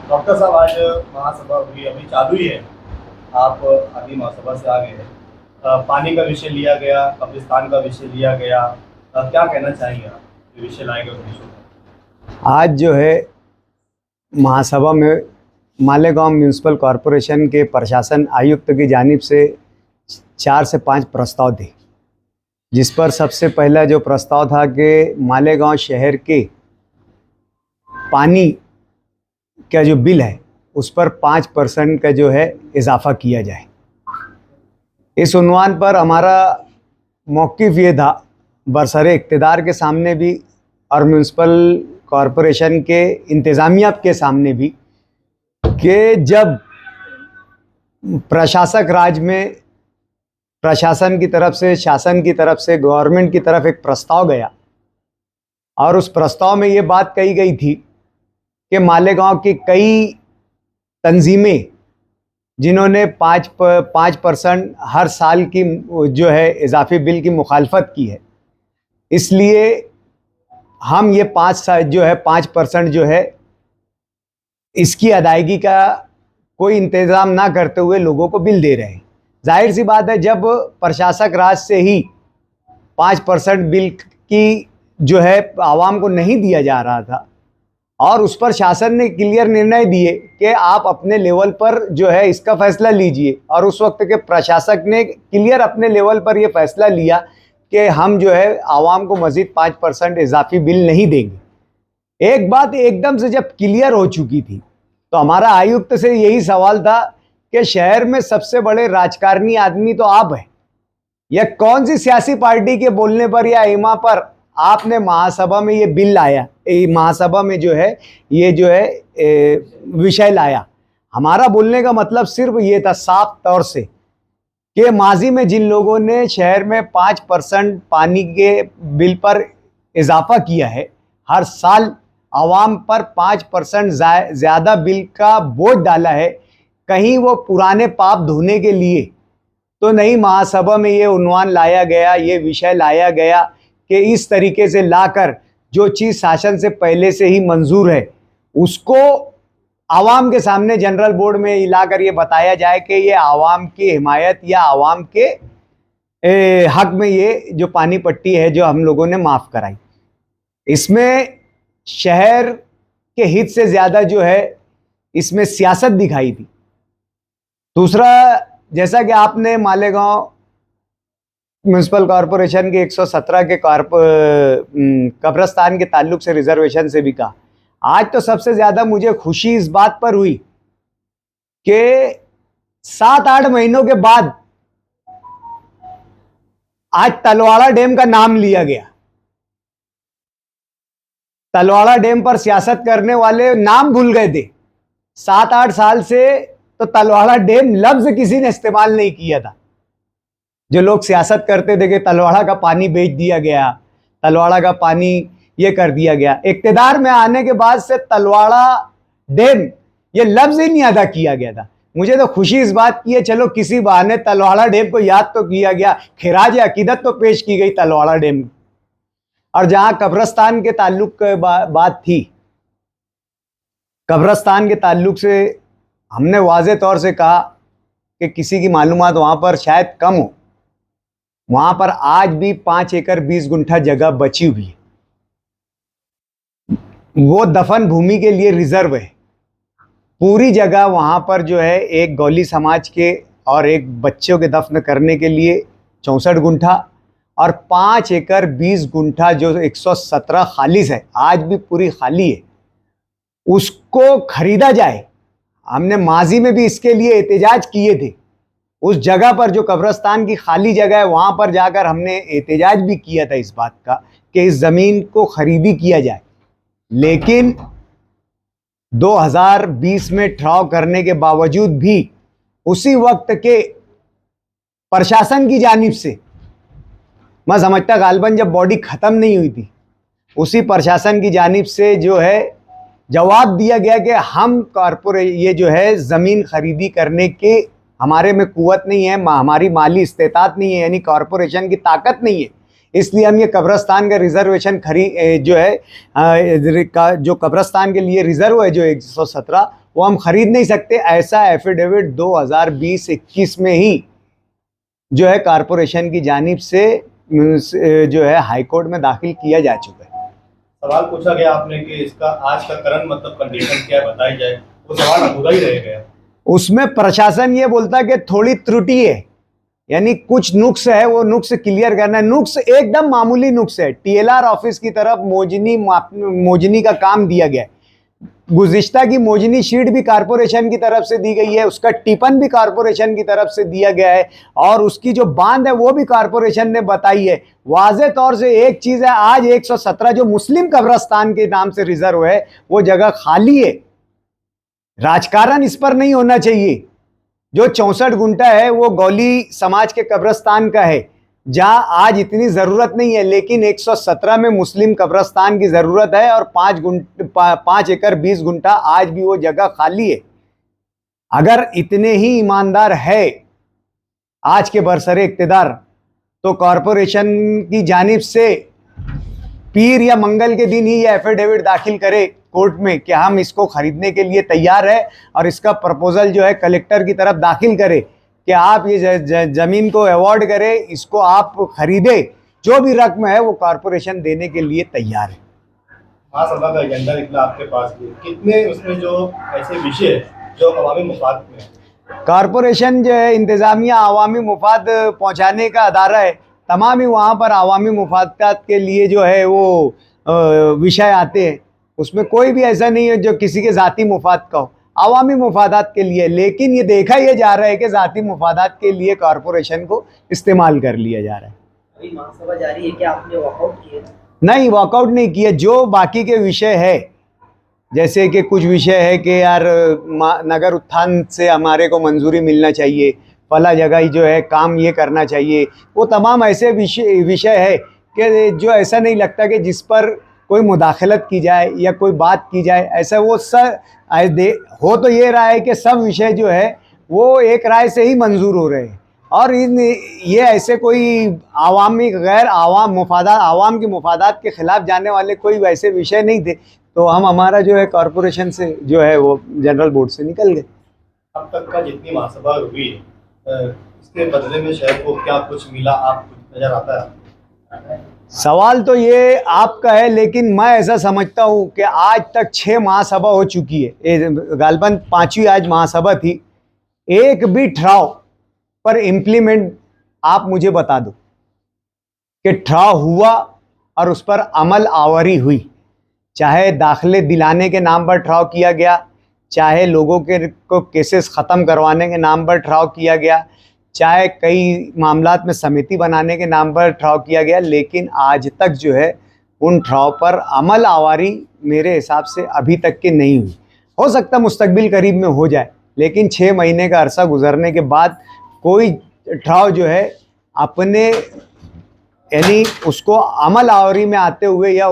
Doctor साहब, आज महासभा हुई, अभी चालू ही है। आप अभी महासभा से आ गए हैं। पानी का विषय लिया गया, कब्रिस्तान का विषय लिया गया। क्या कहना चाहेंगे आप, ये विषय लाए गए उस विषय पर? आज जो है महासभा में मालेगांव म्यूनिसिपल कॉरपोरेशन के प्रशासन आयुक्त की जानिब से 4 से 5 प्रस्ताव थे, जिस पर सबसे पहला जो प्रस्ताव था कि मालेगांव शहर के पानी का जो बिल है उस पर 5% का जो है इजाफा किया जाए। इस उन्वान पर हमारा मौक़िफ़ ये था, बरसरे इक़्तिदार के सामने भी और म्यूनिसिपल कॉरपोरेशन के इंतज़ामिया के सामने भी, कि जब प्रशासक राज में प्रशासन की तरफ से, शासन की तरफ से, गवर्नमेंट की तरफ एक प्रस्ताव गया और उस प्रस्ताव में ये बात कही गई थी कि मालेगांव की कई तंजीमें जिन्होंने 5% हर साल की जो है इजाफी बिल की मुखालफत की है, इसलिए हम ये 5% जो है इसकी अदायगी का कोई इंतज़ाम ना करते हुए लोगों को बिल दे रहे हैं। जाहिर सी बात है, जब प्रशासक राज से ही 5% बिल की जो है आवाम को नहीं दिया जा रहा था और उस पर शासन ने क्लियर निर्णय दिए कि आप अपने लेवल पर जो है इसका फ़ैसला लीजिए, और उस वक्त के प्रशासक ने क्लियर अपने लेवल पर ये फ़ैसला लिया कि हम जो है आवाम को मज़ीद 5% इजाफी बिल नहीं देंगे। एक बात एकदम से जब क्लियर हो चुकी थी तो हमारा आयुक्त से यही सवाल था कि शहर में सबसे बड़े राजकारणी आदमी तो आप हैं, या कौन सी सियासी पार्टी के बोलने पर या इमा पर आपने महासभा में ये बिल लाया, महासभा में जो है ये जो है विषय लाया। हमारा बोलने का मतलब सिर्फ ये था साफ तौर से कि माजी में जिन लोगों ने शहर में 5% पानी के बिल पर इजाफा किया है, हर साल आवाम पर 5% ज़्यादा बिल का बोझ डाला है, कहीं वो पुराने पाप धोने के लिए तो नहीं महासभा में ये उन्वान लाया गया, ये विषय लाया गया कि इस तरीके से लाकर जो चीज़ शासन से पहले से ही मंजूर है उसको आवाम के सामने जनरल बोर्ड में लाकर ये बताया जाए कि ये आवाम की हिमायत या आवाम के हक में ये जो पानी पट्टी है जो हम लोगों ने माफ़ कराई, इसमें शहर के हित से ज़्यादा जो है इसमें सियासत दिखाई थी। दूसरा, जैसा कि आपने मालेगांव म्यूनिसिपल कॉरपोरेशन के 117 के कब्रिस्तान के ताल्लुक से रिजर्वेशन से भी कहा, आज तो सबसे ज़्यादा मुझे खुशी इस बात पर हुई कि 7-8 महीनों के बाद आज तलवाड़ा डैम का नाम लिया गया। तलवाड़ा डैम पर सियासत करने वाले नाम भूल गए थे। 7-8 साल से तो तलवाड़ा डैम लफ्ज किसी ने इस्तेमाल नहीं किया था। जो लोग सियासत करते थे कि तलवाड़ा का पानी बेच दिया गया, तलवाड़ा का पानी ये कर दिया गया, इक़्तिदार में आने के बाद से तलवाड़ा डैम ये लफ्ज ही नहीं अदा किया गया था। मुझे तो खुशी इस बात की है, चलो किसी बहाने तलवाड़ा डैम को याद तो किया गया, खिराज अकीदत तो पेश की गई तलवाड़ा डैम। और जहां कब्रिस्तान के ताल्लुक बात थी, कब्रिस्तान के ताल्लुक से हमने वाज़े तौर से कहा कि किसी की मालूमात वहाँ पर शायद कम हो, वहाँ पर आज भी 5 एकड़ 20 गुंठा जगह बची हुई है, वो दफन भूमि के लिए रिजर्व है। पूरी जगह वहाँ पर जो है एक गौली समाज के और एक बच्चों के दफन करने के लिए 64 गुंठा और 5 एकड़ 20 गुंठा जो 117 खालिस है, आज भी पूरी खाली है, उसको खरीदा जाए। हमने माजी में भी इसके लिए एहतजाज किए थे। उस जगह पर जो कब्रिस्तान की खाली जगह है वहाँ पर जाकर हमने एहतजाज भी किया था इस बात का कि इस ज़मीन को खरीदी किया जाए, लेकिन 2020 में ठहराव करने के बावजूद भी उसी वक्त के प्रशासन की जानिब से, मैं समझता गालबन जब बॉडी ख़त्म नहीं हुई थी, उसी प्रशासन की जानिब से जो है जवाब दिया गया कि हम ये जो है ज़मीन खरीदी करने के हमारे में कुव्वत नहीं है, हमारी माली इस्तेतात नहीं है, यानी कॉरपोरेशन की ताकत नहीं है, इसलिए हम ये कब्रस्तान का रिजर्वेशन जो कब्रस्तान के लिए रिजर्व है जो 117 वो हम खरीद नहीं सकते। ऐसा एफिडेविट 2020-21 में ही जो है कॉरपोरेशन की जानिब से जो है हाई कोर्ट में दाखिल किया जा चुका है। सवाल पूछा गया आपने कि इसका आज का करंट मतलब कंडीशन क्या है बताई जाए, वो सवाल अधूरा ही रह गया। उसमें प्रशासन ये बोलता कि थोड़ी त्रुटि है, यानी कुछ नुक्स है, वो नुक्स क्लियर करना है। नुक्स एकदम मामूली नुक्स है। टीएलआर ऑफिस की तरफ मोजनी का काम दिया गया है। गुज़िश्ता की मोजनी शीट भी कारपोरेशन की तरफ से दी गई है, उसका टिपन भी कारपोरेशन की तरफ से दिया गया है, और उसकी जो बांध है वो भी कारपोरेशन ने बताई है। वाज़े तौर से एक चीज़ है, आज 117 जो मुस्लिम कब्रस्तान के नाम से रिजर्व है वो जगह खाली है। राजकारण इस पर नहीं होना चाहिए। जो 64 गुंठा है वो गौली समाज के कब्रस्तान का है, जहां आज इतनी ज़रूरत नहीं है, लेकिन 117 में मुस्लिम कब्रस्तान की ज़रूरत है, और 5 एकड़ 20 गुंठा आज भी वो जगह खाली है। अगर इतने ही ईमानदार है आज के बरसरे इक़्तिदार, तो कॉरपोरेशन की जानिब से पीर या मंगल के दिन ही ये एफिडेविट दाखिल करे कोर्ट में कि हम इसको खरीदने के लिए तैयार है, और इसका प्रपोजल जो है कलेक्टर की तरफ दाखिल करे कि आप ये ज़मीन को अवॉर्ड करें, इसको आप खरीदे, जो भी रकम है वो कॉरपोरेशन देने के लिए तैयार है। महासभा का एजेंडा निकला आपके पास भी, कितने उसमें जो ऐसे विषय जो अवामी मुफाद में है? कॉरपोरेशन जो है इंतज़ामिया अवामी मुफाद पहुँचाने का अदारा है, तमाम ही वहाँ पर अवामी मुफादात के लिए जो है वो विषय आते हैं। उसमें कोई भी ऐसा नहीं है जो किसी के ज़ाती मुफाद का हो, अवामी मुफादात के लिए। लेकिन ये देखा यह जा रहा है कि ज़ाती मुफादात के लिए कॉरपोरेशन को इस्तेमाल कर लिया जा रहा है। अभी महासभा जारी है, क्या आपने वॉकआउट किया? नहीं, वॉकआउट नहीं किया। जो बाकी के विषय है, जैसे कि कुछ विषय है कि यार नगर उत्थान से हमारे को मंजूरी मिलना चाहिए, फला जगह जो है काम ये करना चाहिए, वो तमाम ऐसे विषय है कि जो ऐसा नहीं लगता कि जिस पर कोई मुदाखलत की जाए या कोई बात की जाए। ऐसा वो हो तो ये रहा है कि सब विषय जो है वो एक राय से ही मंजूर हो रहे हैं, और ये ऐसे कोई आवामी गैर आवाम की मुफादात के खिलाफ जाने वाले कोई वैसे विषय नहीं थे। तो हम हमारा जो है कॉरपोरेशन से जो है वो जनरल बोर्ड से निकल गए। अब तक का जितनी महासभा हुई इसके बदले में शहर को क्या कुछ मिला, आपको नजर आता है? सवाल तो ये आपका है, लेकिन मैं ऐसा समझता हूँ कि आज तक 6 महासभा हो चुकी है, गालबन 5वीं आज महासभा थी। एक भी ठहराव पर इम्प्लीमेंट आप मुझे बता दो कि ठहराव हुआ और उस पर अमल आवरी हुई। चाहे दाखिले दिलाने के नाम पर ठहराव किया गया, चाहे लोगों को केसेस ख़त्म करवाने के नाम पर ठहराव किया गया, चाहे कई मामलात में समिति बनाने के नाम पर ठहराव किया गया, लेकिन आज तक जो है उन ठहराव पर अमल आवारी मेरे हिसाब से अभी तक की नहीं हुई। हो सकता मुस्तकबिल करीब में हो जाए, लेकिन 6 महीने का अरसा गुजरने के बाद कोई ठहराव जो है अपने यानी उसको अमल आवारी में आते हुए या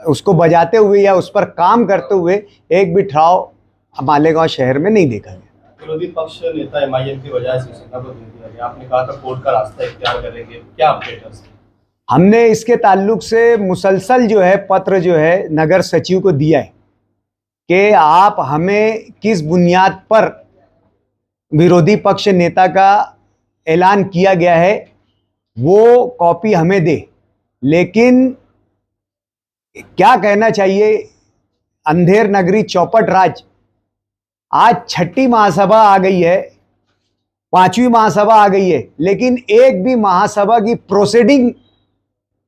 उसको बजाते हुए या उस पर काम करते हुए एक भी ठहराव मालेगांव शहर में नहीं देखा गया। विरोधी पक्ष नेता एमआईएम की वजह से शिवसेना को दिया गया, आपने कहा था कोर्ट का रास्ता इख्तियार करेंगे, क्या अपडेट है? हमने इसके ताल्लुक से मुसलसल जो है पत्र जो है नगर सचिव को दिया है कि आप हमें किस बुनियाद पर विरोधी पक्ष नेता का ऐलान किया गया है वो कॉपी हमें दे। लेकिन क्या कहना चाहिए, अंधेर नगरी चौपट राज आज 6ठी महासभा आ गई है, 5वीं महासभा आ गई है, लेकिन एक भी महासभा की प्रोसीडिंग,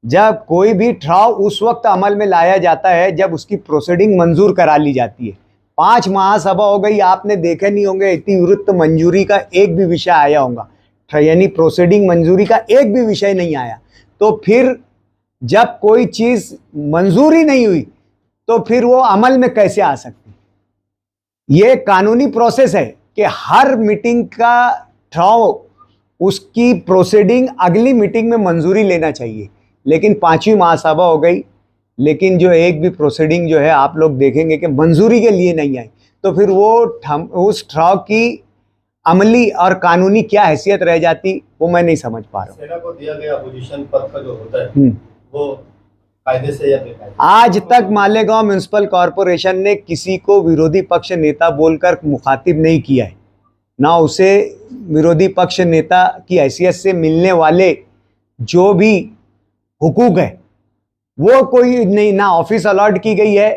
जब कोई भी ठहराव उस वक्त अमल में लाया जाता है जब उसकी प्रोसीडिंग मंजूर करा ली जाती है। 5 महासभा हो गई, आपने देखे नहीं होंगे इतिवृत्त मंजूरी का एक भी विषय आया होगा, यानी प्रोसीडिंग मंजूरी का एक भी विषय नहीं आया। तो फिर जब कोई चीज़ मंजूरी नहीं हुई तो फिर वो अमल में कैसे आ सकती? ये कानूनी प्रोसेस है कि हर मीटिंग का ठहराव उसकी प्रोसीडिंग अगली मीटिंग में मंजूरी लेना चाहिए। लेकिन 5वीं महासभा हो गई, लेकिन जो एक भी प्रोसीडिंग जो है आप लोग देखेंगे कि मंजूरी के लिए नहीं आई, तो फिर वो उस ठहराव की अमली और कानूनी क्या हैसियत रह जाती वो मैं नहीं समझ पा रहा हूँ। सेना को दिया गया पोजीशन पद का जो होता है हम्म। वो कायदे से या बेकायदे? आज तक मालेगांव म्युनिसिपल कॉरपोरेशन ने किसी को विरोधी पक्ष नेता बोलकर मुखातिब नहीं किया है, ना उसे विरोधी पक्ष नेता की हैसियत से मिलने वाले जो भी हुकूक है वो कोई नहीं, ना ऑफिस अलॉट की गई है,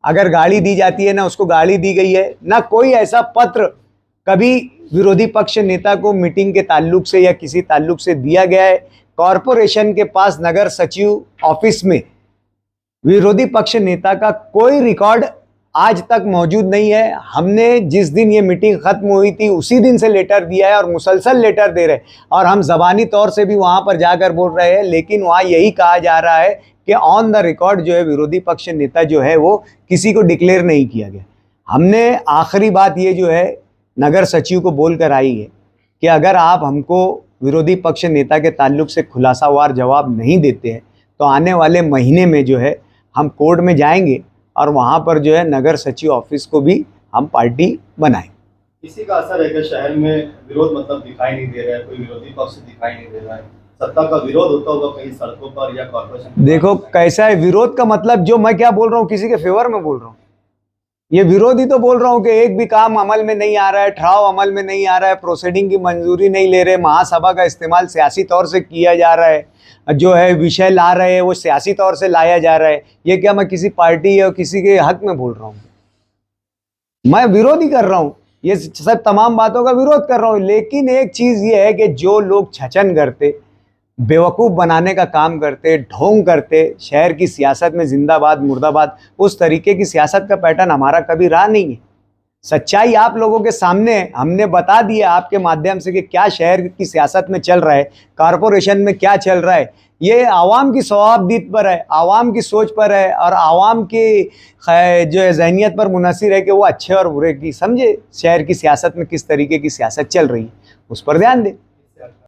अगर गाड़ी दी जाती है ना उसको गाड़ी दी गई है, ना कोई ऐसा पत्र कभी विरोधी पक्ष नेता को मीटिंग के ताल्लुक से या किसी ताल्लुक से दिया गया है। कॉरपोरेशन के पास नगर सचिव ऑफिस में विरोधी पक्ष नेता का कोई रिकॉर्ड आज तक मौजूद नहीं है। हमने जिस दिन ये मीटिंग खत्म हुई थी उसी दिन से लेटर दिया है और मुसलसल लेटर दे रहे हैं, और हम ज़बानी तौर से भी वहाँ पर जाकर बोल रहे हैं, लेकिन वहाँ यही कहा जा रहा है कि ऑन द रिकॉर्ड जो है विरोधी पक्ष नेता जो है वो किसी को डिक्लेयर नहीं किया गया। हमने आखिरी बात ये जो है नगर सचिव को बोल कर आई है कि अगर आप हमको विरोधी पक्ष नेता के ताल्लुक से खुलासावार जवाब नहीं देते हैं तो आने वाले महीने में जो है हम कोर्ट में जाएंगे और वहाँ पर जो है नगर सचिव ऑफिस को भी हम पार्टी बनाएं। इसी का असर है कि शहर में विरोध मतलब दिखाई नहीं दे रहा है, कोई विरोधी पक्ष दिखाई नहीं दे रहा है, सत्ता का विरोध होता होगा कहीं सड़कों पर या कॉर्पोरेशन। देखो कैसा है विरोध का मतलब, जो मैं क्या बोल रहा हूँ किसी के फेवर में बोल रहा हूँ, ये विरोधी तो बोल रहा हूँ कि एक भी काम अमल में नहीं आ रहा है, ठहराव अमल में नहीं आ रहा है, प्रोसीडिंग की मंजूरी नहीं ले रहे, महासभा का इस्तेमाल सियासी तौर से किया जा रहा है, जो है विषय ला रहे हैं वो सियासी तौर से लाया जा रहा है। ये क्या मैं किसी पार्टी या किसी के हक में बोल रहा हूँ? मैं विरोध ही कर रहा हूँ, ये सब तमाम बातों का विरोध कर रहा हूँ। लेकिन एक चीज़ ये है कि जो लोग छचन करते, बेवकूफ़ बनाने का काम करते, ढोंग करते, शहर की सियासत में जिंदाबाद मुर्दाबाद, उस तरीके की सियासत का पैटर्न हमारा कभी रहा नहीं है। सच्चाई आप लोगों के सामने है, हमने बता दिया आपके माध्यम से कि क्या शहर की सियासत में चल रहा है, कॉरपोरेशन में क्या चल रहा है। ये आवाम की सवाबदीद पर है, आवाम की सोच पर है और आवाम की जो है जहनीत पर मुनहसिर है कि वो अच्छे और बुरे की समझे शहर की सियासत में किस तरीके की सियासत चल रही है, उस पर ध्यान दें।